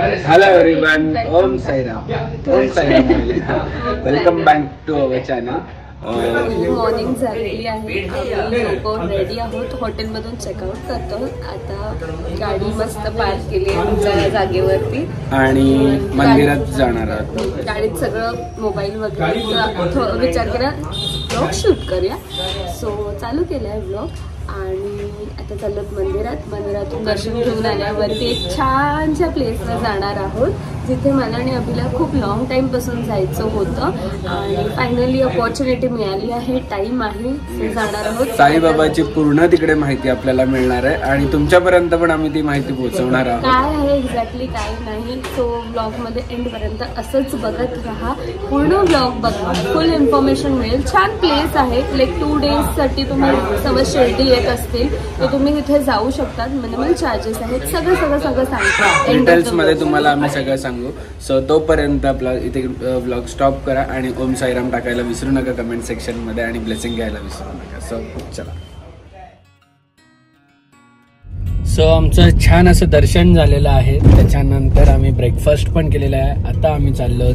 Hello everyone, Om Sai Ram. Welcome back to our channel. Morning झालेली आहे. आम्ही लोक रेडी आहोत. हॉटेलमधून चेकआउट करतो. आता गाडी मस्त पार्क केली आहे आमच्या जागेवरती आणि मंदिरात जाणार आहोत. गाडीत सगळं मोबाईल वगैरे विचार केला ब्लॉग शूट करूया. सो चालू केला आहे ब्लॉग आणि आता चाललोत मंदिरातून दर्शन घेऊन आल्यावरती एक छानशा प्लेसला जाणार आहोत जिथे मला आणि अभिला खूप लॉंग टाइम पासून जायचं होतं आणि फायनली अपॉर्च्युनिटी मिळाली आहे. टाइम आहे, जाणार आहोत. साईबाबाची पूर्ण तिकडे माहिती आपल्याला मिळणार आहे आणि तुमच्यापर्यंत पण आम्ही ती माहिती पोहोचवणार आहोत. काय आहे एक्झॅक्टली काय नाही. सो ब्लॉग मध्ये एंड पर्यंत असंच बघत राहा. पूर्ण ब्लॉग बघा, फुल इन्फॉर्मेशन मिळेल. छान प्लेस आहे. लाईक 2 days साठी तुम्ही समज शिर्डी येत असतील तर तुम्ही तिथे जाऊ शकतात. मिनिमल चार्जेस आहेत. सगळं सांगतो डिटेल्स मध्ये तुम्हाला आम्ही सगळं सांगू. सो तोपर्यंत आपला इथे ब्लॉग स्टॉप करा आणि ओम साईराम टाकायला विसरू नका कमेंट सेक्शन मध्ये आणि ब्लेसिंग घ्यायला विसरू नका. सो चला. सो आमचं छान असं दर्शन झालेलं आहे. त्याच्यानंतर आम्ही ब्रेकफास्ट पण केलेला आहे. आता आम्ही चाललो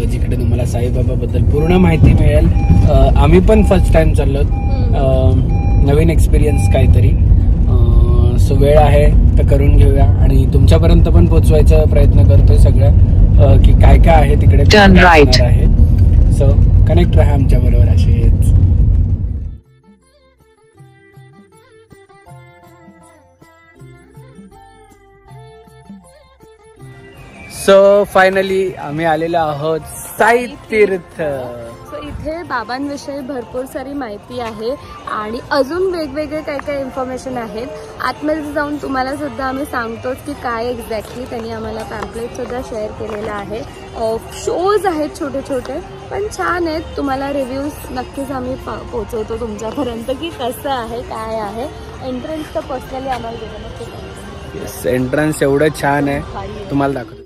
जिकडे तुम्हाला साईबाबा बद्दल पूर्ण माहिती मिळेल. आम्ही पण फर्स्ट टाइम चाललो. नवीन एक्सपिरियन्स काहीतरी. सो वेळ आहे तर करून घेऊया आणि तुमच्यापर्यंत पण पोहोचवायचा प्रयत्न करतोय सगळं की काय काय आहे तिकडे आहे. सो कनेक्ट राहा आमच्या बरोबर असेच. सो फायनली आम्ही आलेलो आहोत साई तीर्थ. इथे बाबांविषयी भरपूर सारी माहिती आहे आणि अजून वेगवेगळे काय इन्फॉर्मेशन आहेत. आतमध्ये जाऊन तुम्हाला सुद्धा आम्ही सांगतोच की काय एक्झॅक्टली. त्यांनी आम्हाला पॅम्पलेट सुद्धा शेअर केलेला आहे. शोज आहेत छोटे पण छान आहेत. तुम्हाला रिव्ह्यूज नक्कीच आम्ही पोहोचवतो तुमच्यापर्यंत की कसं आहे काय आहे. एंट्रन्स तर पर्सनली आम्हाला दिलं. एंट्रन्स एवढं छान आहे, तुम्हाला दाखवतो.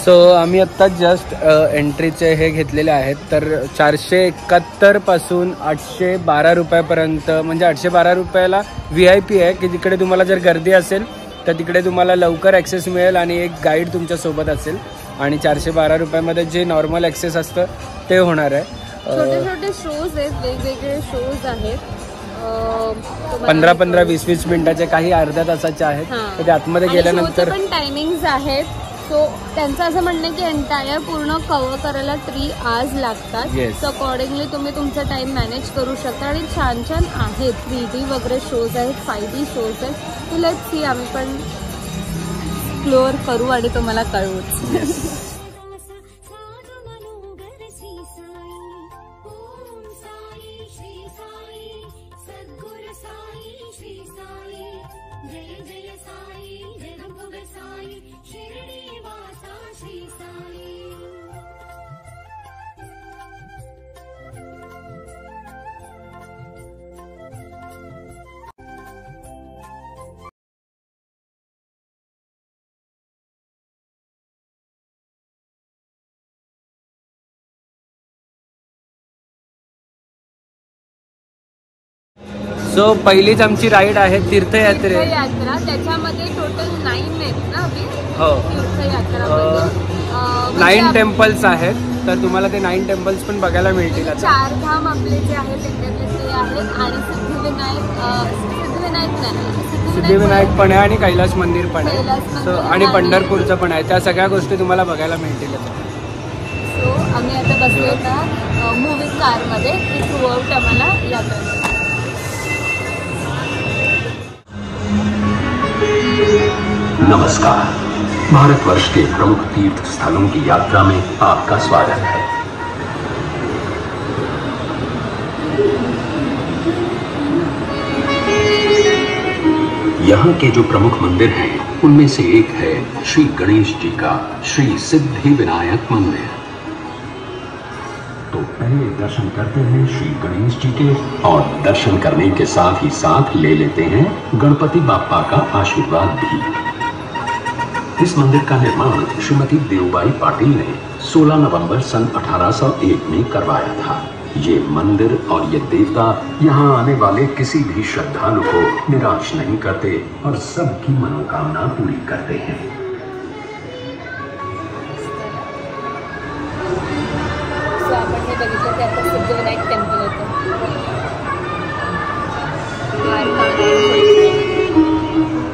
सो आम्ही आत्ता जस्ट एंट्रीचे हे घेतलेले आहेत. तर 471 पासून 812 रुपयापर्यंत, म्हणजे 812 रुपयाला VIP आहे की जिकडे तुम्हाला जर गर्दी असेल तर तिकडे तुम्हाला लवकर ॲक्सेस मिळेल आणि एक गाईड तुमच्या सोबत असेल. आणि 412 रुपयामध्ये जे नॉर्मल ॲक्सेस असतं ते होणार आहे. छोटे शोज आहेत, वेगवेगळे शोज आहेत. 15-15, 20-20 मिनिटाचे, काही अर्ध्या तासाचे आहेत. तर ते आतमध्ये गेल्यानंतर पण टायमिंग्स आहेत. सो त्यांचं असं म्हणणं आहे की एंटायर पूर्ण कव्हर करायला 3 hours लागतात. सो अकॉर्डिंगली तुम्ही तुमचा टाइम मॅनेज करू शकता. आणि छान आहेत. 3D वगैरे शोज आहेत, 5D शोज आहेत. Let's see. आम्ही पण एक्सप्लोअर करू आणि तुम्हाला कळवूच. सो पहिलीच आमची राईड आहे तीर्थयात्रा. त्याच्यामध्ये टोटल 9 आहेत ना. हो, तीर्थयात्रा 9 टेम्पल्स आहेत. तर तुम्हाला ते 9 टेम्पल्स पण बघायला मिळतील. 4 धाम आपले जे आहेत ते आहेत आणि सिद्धिविनायक पण आहे आणि कैलास मंदिर पण आहे. आणि पंढरपूरचं पण आहे. त्या सगळ्या गोष्टी तुम्हाला बघायला मिळतील. सो आम्ही आता बसलो होता मूव्हिंग कारमध्ये. थ्रू आउट आम्हाला यात्रा. नमस्कार. भारतवर्ष के प्रमुख तीर्थ स्थलों की यात्रा में आपका स्वागत है. यहाँ के जो प्रमुख मंदिर हैं उनमें से एक है श्री गणेश जी का श्री सिद्धि विनायक मंदिर. तो पहले दर्शन करते हैं श्री गणेश जी के और दर्शन करने के साथ ही साथ ले लेते हैं गणपति बाप्पा का आशीर्वाद भी। इस मंदिर का निर्माण श्रीमती देवबाई पाटिल ने 16 नवंबर सन 1801 में करवाया था। ये मंदिर और ये देवता यहाँ आने वाले किसी भी श्रद्धालु को निराश नहीं करते और सबकी मनोकामना पूरी करते हैं। आपण हे बघितलं ते आता सिद्धविनायक टेम्पल होतं।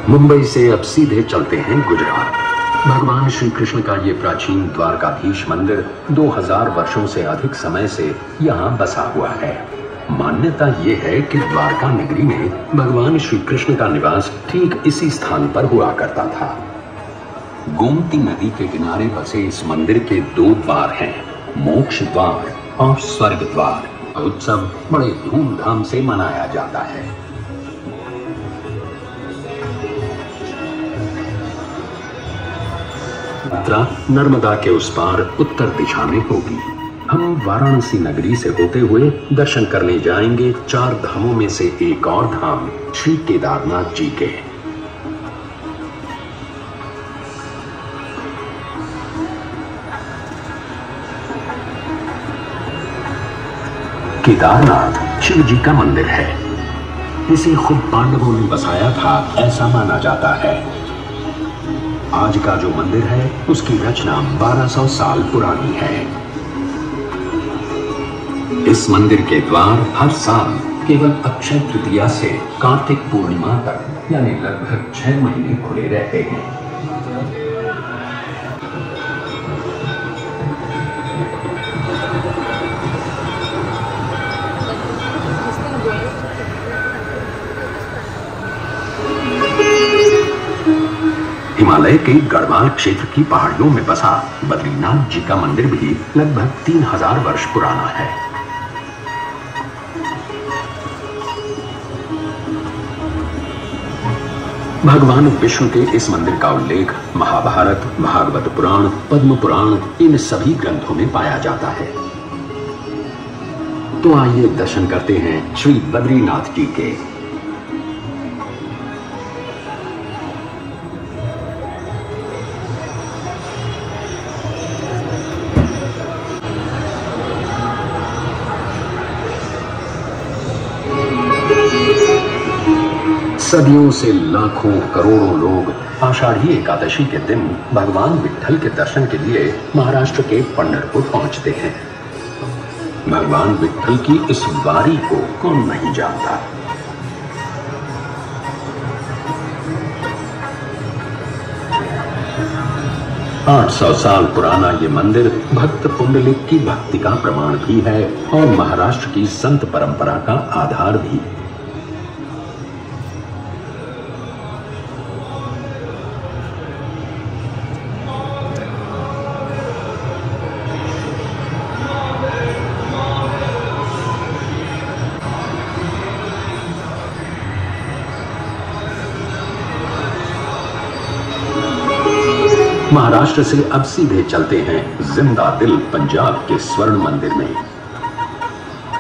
मुंबई से अब सीधे चलते हैं गुजरात। भगवान श्री कृष्ण का ये प्राचीन द्वारकाधीश मंदिर 2000 वर्षों से अधिक समय से यहाँ बसा हुआ है। मान्यता ये है कि द्वारका नगरी में भगवान श्री कृष्ण का निवास ठीक इसी स्थान पर हुआ करता था। गोमती नदी के किनारे बसे इस मंदिर के 2 द्वार हैं, मोक्ष द्वार और स्वर्ग द्वार। उत्सव बड़े धूमधाम से मनाया जाता है। यात्रा नर्मदा के उस पार उत्तर दिशा में होगी। हम वाराणसी नगरी से होते हुए दर्शन करने जाएंगे 4 धामों में से एक और धाम श्री केदारनाथ जी के। केदारनाथ शिव जी का मंदिर है। इसे खुद पांडवों ने बसाया था ऐसा माना जाता है। आज का जो मंदिर है उसकी रचना 1200 साल पुरानी है। इस मंदिर के द्वार हर साल केवल अक्षय तृतीया से कार्तिक पूर्णिमा तक यानी लगभग 6 महीने खुले रहते हैं। हिमालय के गढ़वाल क्षेत्र की पहाड़ियों में बसा बद्रीनाथ जी का मंदिर भी लगभग 3000 वर्ष पुराना है। भगवान विष्णु के इस मंदिर का उल्लेख महाभारत, भागवत पुराण, पद्म पुराण इन सभी ग्रंथों में पाया जाता है। तो आइए दर्शन करते हैं श्री बद्रीनाथ जी के। सदियों से लाखों करोड़ों लोग आषाढ़ी एकादशी के दिन भगवान विट्ठल के दर्शन के लिए महाराष्ट्र के पंढरपुर पहुंचते हैं। भगवान विट्ठल की इस वारी को कौन नहीं जानता। आठ 800 साल पुराना ये मंदिर भक्त पुंडलिक की भक्ति का प्रमाण भी है और महाराष्ट्र की संत परंपरा का आधार भी। महाराष्ट्र से अब सीधे चलते हैं जिंदा दिल पंजाब के स्वर्ण मंदिर में।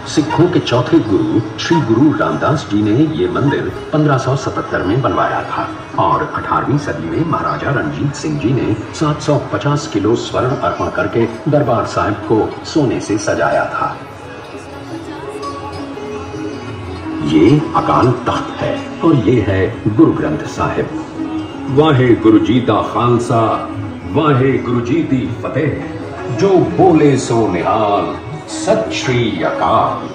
सिखों के चौथे गुरु श्री गुरु रामदास जी ने ये मंदिर 1577 में बनवाया था और 18वीं सदी में महाराजा रणजीत सिंह जी ने 750 किलो स्वर्ण अर्पण करके दरबार साहिब को सोने से सजाया था। ये अकाल तख्त है और ये है गुरु ग्रंथ साहिब। वाहे गुरु जी दा खालसा, वाहे गुरु जी दी फतेह, जो बोले सो निहाल, सत श्री अकाल।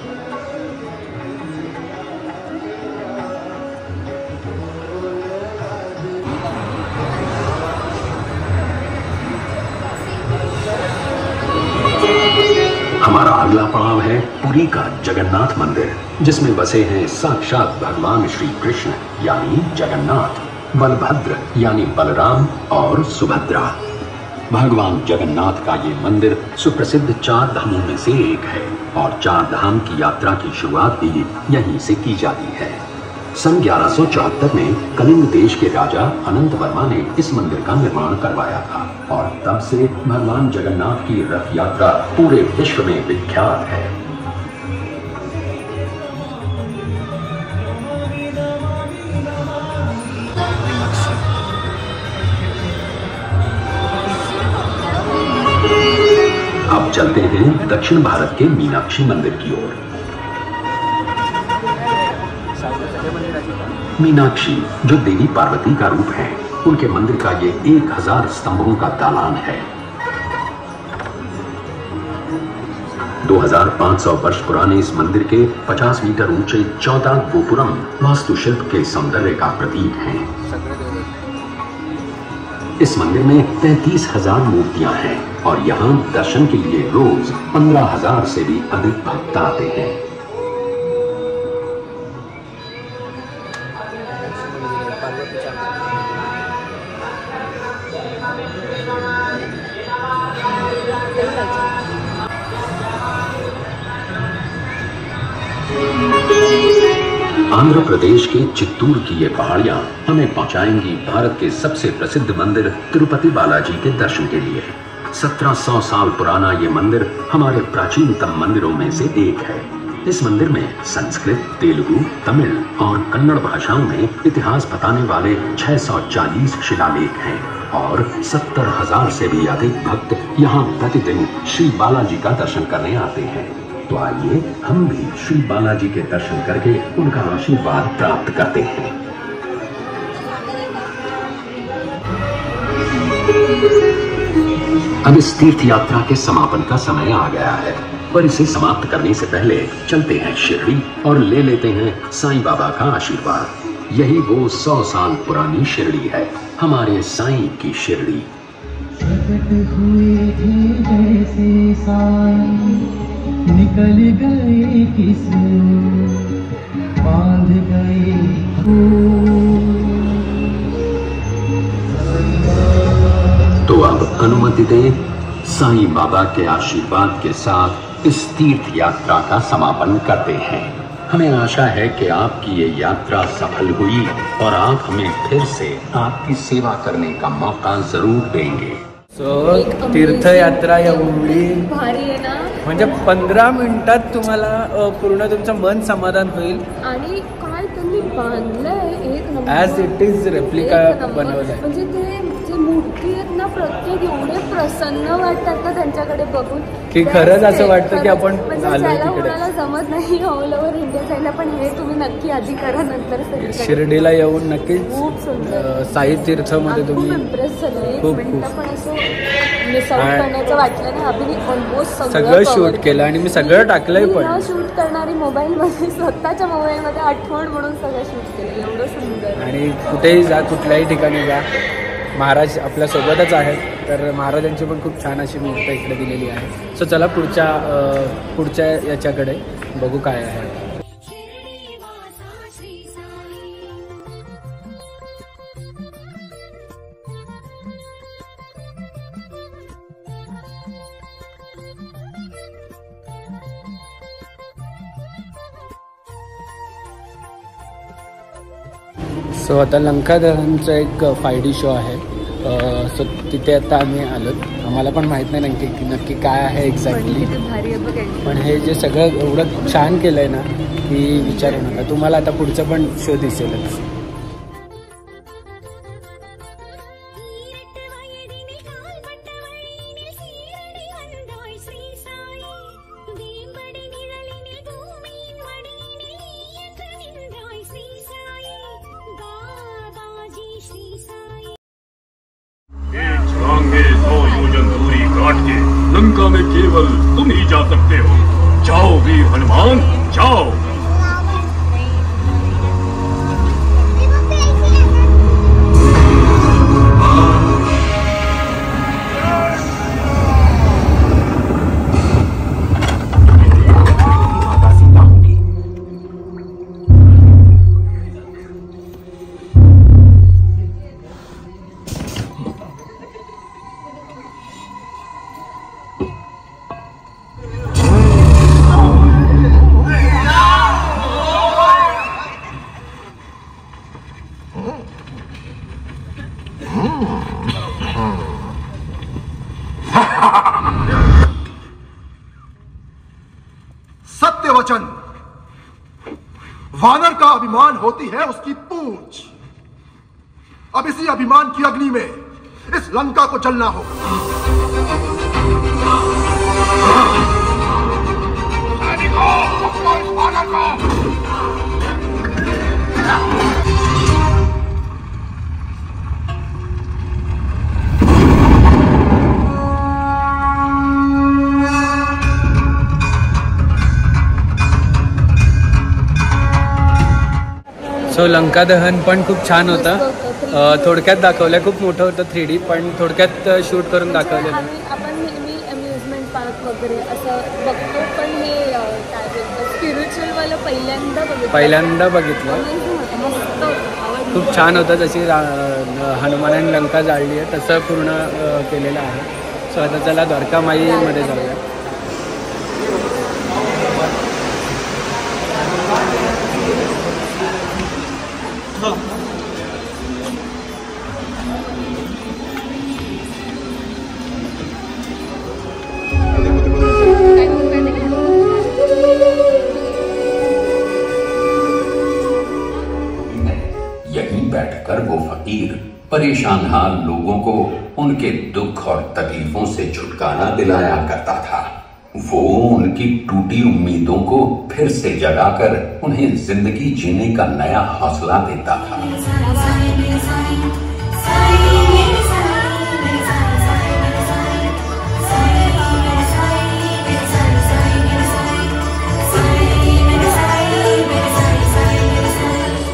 हमारा अगला पड़ाव है पुरी का जगन्नाथ मंदिर, जिसमें बसे हैं साक्षात भगवान श्री कृष्ण यानी जगन्नाथ, बलभद्र यानी बलराम और सुभद्रा। भगवान जगन्नाथ का ये मंदिर सुप्रसिद्ध 4 धामों में से एक है और 4 धाम की यात्रा की शुरुआत भी यहीं से की जाती है। सन 1174 में कलिंग देश के राजा अनंत वर्मा ने इस मंदिर का निर्माण करवाया था और तब से भगवान जगन्नाथ की रथ यात्रा पूरे विश्व में विख्यात है। अब चलते हैं दक्षिण भारत के मीनाक्षी मंदिर की ओर। मीनाक्षी जो देवी पार्वती का रूप है, उनके मंदिर का ये 1000 स्तंभों का दालान है। 2500 वर्ष पुराने इस मंदिर के 50 मीटर ऊंचे 14 गोपुरम वास्तुशिल्प के सौंदर्य का प्रतीक हैं। इस मंदिर में 33,000 मूर्तियां हैं और यहाँ दर्शन के लिए रोज 15,000 से भी अधिक भक्त आते हैं। आंध्र प्रदेश के चित्तूर की ये पहाड़ियां हमें पहुंचाएंगी भारत के सबसे प्रसिद्ध मंदिर तिरुपति बालाजी के दर्शन के लिए। 1700 साल पुराना ये मंदिर हमारे प्राचीनतम मंदिरों में से एक है। इस मंदिर में संस्कृत, तेलुगु, तमिल और कन्नड़ भाषाओं में इतिहास बताने वाले 640 शिलालेख हैं और 70,000 से भी अधिक भक्त यहाँ प्रतिदिन श्री बालाजी का दर्शन करने आते हैं। तो आइए हम भी श्री बालाजी के दर्शन करके उनका आशीर्वाद प्राप्त करते हैं। अब इस तीर्थ यात्रा के समापन का समय आ गया है, पर इसे समाप्त करने से पहले चलते हैं शिरडी और ले लेते हैं साईं बाबा का आशीर्वाद। यही वो 100 साल पुरानी शिरडी है, हमारे साईं की शिरडी। निकल गए किस बांध गए तो अब अनुमति दें साईं बाबा के आशीर्वाद के साथ इस तीर्थ यात्रा का समापन करते हैं। हमें आशा है कि आपकी ये यात्रा सफल हुई और आप हमें फिर से आपकी सेवा करने का मौका जरूर देंगे। तीर्थयात्रा एवढी भारी आहे ना, म्हणजे 15 मिनिटात तुम्हाला पूर्ण तुमचं मन समाधान होईल। आणि काय त्यांनी बांधलंय एक number, as it is replica बनवलाय। म्हणजे ते जे मूर्ती आहेत ना, प्रत्येक एवढे प्रसन्न वाटतात ना त्यांच्याकडे बघून की खरंच असं वाटतं की आपण आलोय तिकडे। कोणाला जमत नाही ऑल ओव्हर इंडिया जायला, पण हे तुम्ही नक्की आधी करा, नंतर शिर्डीला येऊन नक्कीच खूप सुंदर साई तीर्थमध्ये तुम्ही खूप इम्प्रेस झाले। खूप पण असं मिस आउट करण्याचं वाटलं ना, अभिनी ऑलमोस्ट सगळं शूट केलं आणि मी सगळं टाकलंय पण शूट करणारी मोबाईल मध्ये स्वतःच्या मोबाईल मध्ये आठवण म्हणून सगळं शूट केलं, एवढं सुंदर। आणि कुठेही जा, कुठल्याही ठिकाणी जा, महाराज आपल्या सोबतच आहेत, तर महाराजांची पण खूप छान अशी मूर्ती इकडे दिलेली आहे। सो चला पुढच्या याच्याकडे बघू काय आहे। सो आता लंका दहनचा एक 5D शो आहे, सो तिथे आता आम्ही आलो। आम्हाला पण माहित नाही नक्की काय आहे एक्झॅक्टली, पण हे जे सगळं एवढं छान केलंय ना की विचारू नका, तुम्हाला आता पुढचं पण शो दिसेलच। लंका में केवल तुम ही जा सकते हो। जाओ वीर हनुमान, जाओ। सत्य वचन, वानर का अभिमान होती है उसकी पूंछ। अब इसी अभिमान की अग्नि में इस लंका को जलना होगा। सो लंका दहन पण खूप छान होतं. थोडक्यात दाखवलं, खूप मोठं होतं 3D, पण थोडक्यात शूट करून दाखवलेलं. आपण नेहमी अम्युजमेंट पार्क वगैरे असं बघतो, पण हे काय बोलतो स्पिरिच्युअल वालं पहिल्यांदा बघितलं. खूप छान होतं. जशी हनुमानाने लंका जाळली आहे तसं पूर्ण केलेलं आहे. सो आता चला द्वारकामाईमध्ये जाऊया. यहीं बैठकर वो फकीर परेशान हाल लोगों को उनके दुख और तकलीफों से छुटकारा दिलाया करता था. वो उनकी टूटी उम्मीदों को फिर से जगाकर उन्हें जिंदगी जीने का नया हौसला देता था.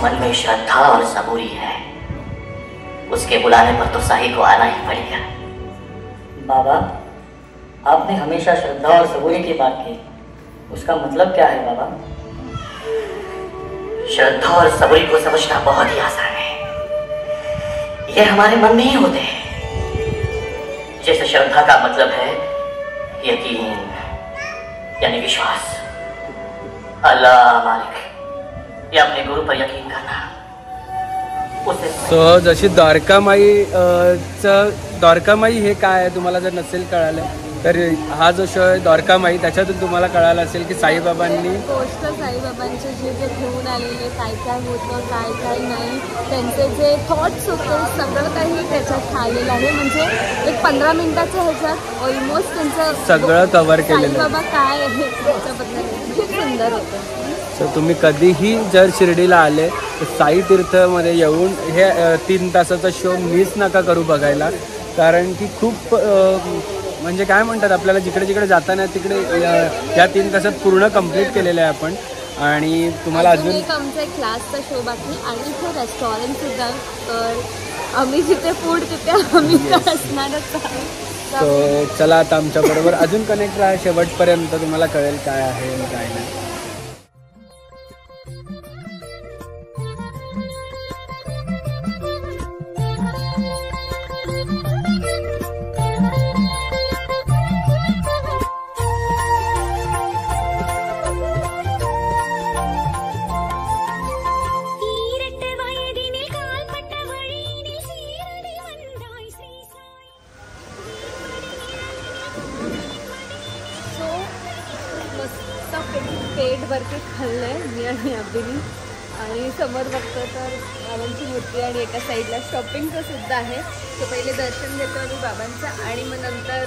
मन में श्रद्धा और सबूरी है, उसके बुलाने पर तो साई को आना ही पड़ेगा. बाबा, आपने हमेशा श्रद्धा और सबूरी की बात की, उसका मतलब क्या है बाबा? श्रद्धा और सबूरी को समझना बहुत ही आसान है. ये हमारे मन में ही होते हैं. जैसे श्रद्धा का मतलब है यकीन, यानी विश्वास. अल्लाह मालिक या अपने गुरु पर यकीन करना. सो जशी द्वारकामाई हे काय आहे तुम्हाला जर नसेल कळालं तर हा जो शो आहे द्वारकामाई, त्याच्यातून तुम्हाला कळालं असेल की साईबाबांनी गोष्ट साईबाबांचे जे जे घेऊन आलेले, काय काय होतं काय काय नाही, त्यांचे जे थॉट्स होते सगळं काही त्याच्यात आलेलं आहे. म्हणजे एक 15 मिनिटाच्या ह्याच्यात ऑलमोस्ट त्यांचं सगळं कव्हर केलेलं. साईबाबा काय आहे त्याच्याबद्दल खूप सुंदर होतं. सो तुम्ही कधीही जर शिर्डीला आले तर साई तीर्थमध्ये येऊन हे 3 तासाचा शो मिस नका करू बघायला. कारण की खूप म्हणजे काय म्हणतात, आपल्याला जिकडे जिकडे जाताना तिकडे या 3 तासात पूर्ण कंप्लीट केलेलं आहे आपण. आणि तुम्हाला अजून एक आमचा एक क्लासचा शो बाकी आणि इथे रेस्टॉरंट सुद्धा. तर आम्ही जिथे फूड तिथे आम्ही असणारच आहे. सो चला आता आमच्याबरोबर अजून कनेक्ट राहा शेवटपर्यंत, तुम्हाला कळेल काय आहे आणि काय नाही. पेटवरती खाल्लंय मी आणि अभिनी. आणि समोर बघतो तर बाबांची मूर्ती आणि एका साईडला शॉपिंगचं सुद्धा आहे. तर पहिले दर्शन घेतो आणि बाबांचं, आणि मग नंतर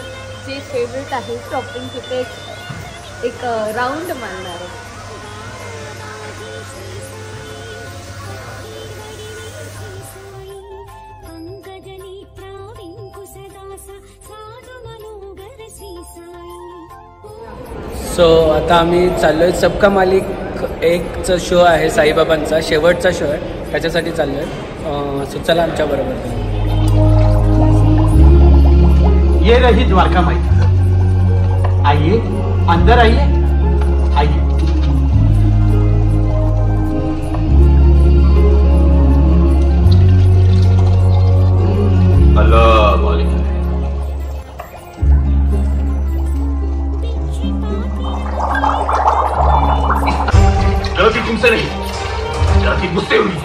जे फेवरेट आहे शॉपिंग, तिथे एक राऊंड मारणार आहे. सो आता आम्ही चाललोय सबका मालिक 1चा शो आहे साईबाबांचा, शेवटचा शो आहे, त्याच्यासाठी चाललोय. सो चला आमच्या बरोबर. ये रही द्वारकामाई. आइए अंदर आइए. आइए. अल्लाह मालिक. गलती तुमसे नहीं, गलती मुझसे हुई है.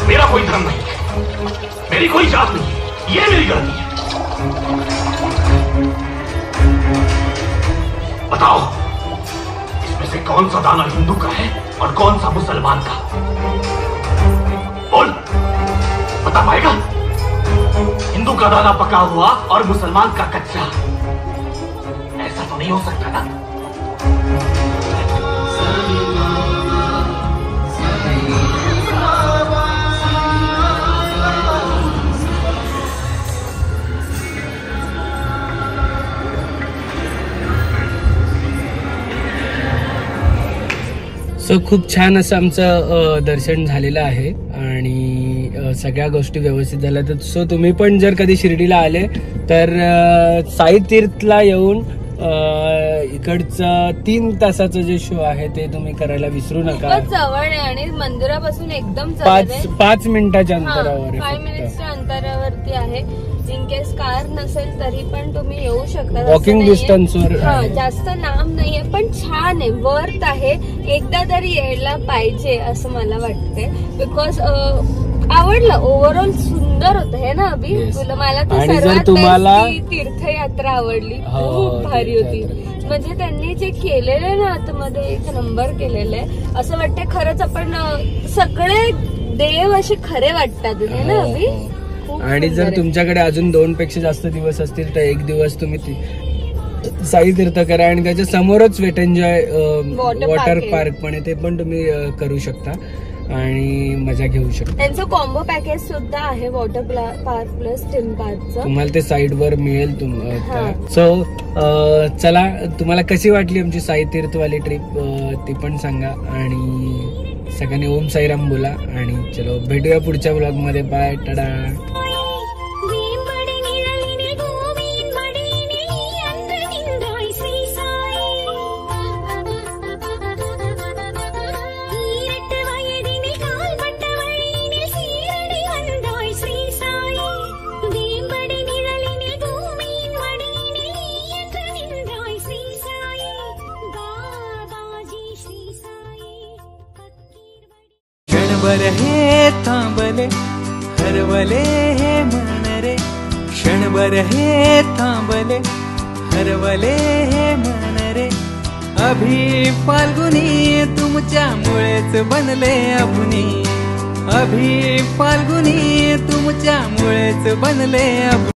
मेरा कोई धर्म नहीं, मेरी कोई जात नहीं, ये मेरी गलती है. कौन सा दाना हिंदू का है और कौन सा मुसलमान का? बोल, बता पाएगा? हिंदू का दाना पका हुआ और मुसलमान का कच्चा, ऐसा तो नहीं हो सकता ना? सो खूप छान असं आमचं दर्शन झालेलं आहे आणि सगळ्या गोष्टी व्यवस्थित झाल्या. तर सो तुम्ही पण जर कधी शिर्डीला आले तर साई तीर्थला येऊन इकडचं 3 तासाचं जे शो आहे ते तुम्ही करायला विसरू नका. जवळ आहे आणि मंदिरापासून एकदम 5 मिनिटाच्या अंतरावर 5 मिनिट्सच्या अंतरावरती आहे. इन केस कार नसेल तरी पण तुम्ही येऊ शकता. वॉकिंग डिस्टन्सवर. जास्त लांब नाहीये पण छान आहे, वर्थ आहे. एकदा तरी यायला पाहिजे असं मला वाटतंय. बिकॉज आवडलं, ओव्हरऑल सुंदर होतं हे ना अभि. तुला मला तर सर्वात तीर्थयात्रा आवडली, खूप भारी होती. म्हणजे त्यांनी जे केलेलं आहे ना आतमध्ये एक नंबर केलेलं आहे. असं वाटतंय खरंच आपण सगळे देव असे खरे वाटतात हे ना अभि. आणि जर तुमच्याकडे अजून 2 पेक्षा जास्त दिवस असतील तर 1 दिवस तुम्ही साई तीर्थ करा आणि त्याच्या समोरच वेट एन्जॉय वॉटर पार्क पण आहे, ते पण तुम्ही करू शकता आणि मजा घेऊ शकता. त्यांचं कॉम्बो पॅकेज सुद्धा आहे, वॉटर पार्क प्लस थीम पार्कचं. तुम्हाला ते साईड वर मिळेल. सो चला, तुम्हाला कशी वाटली आमची साई तीर्थवाली ट्रिप ती पण सांगा आणि सगळ्यांनी ओम साईराम बोला. आणि चलो भेटूया पुढच्या ब्लॉग मध्ये. बाय, टाटा. क्षणभर हे थांबले हरवले हे मन रे, क्षणभर हे थांबले हरवले हे मन रे. अभि फाल्गुनी तुमच्यामुळेच बनले अभुनी, अभि फाल्गुनी तुमच्यामुळेच बनले अभुनी.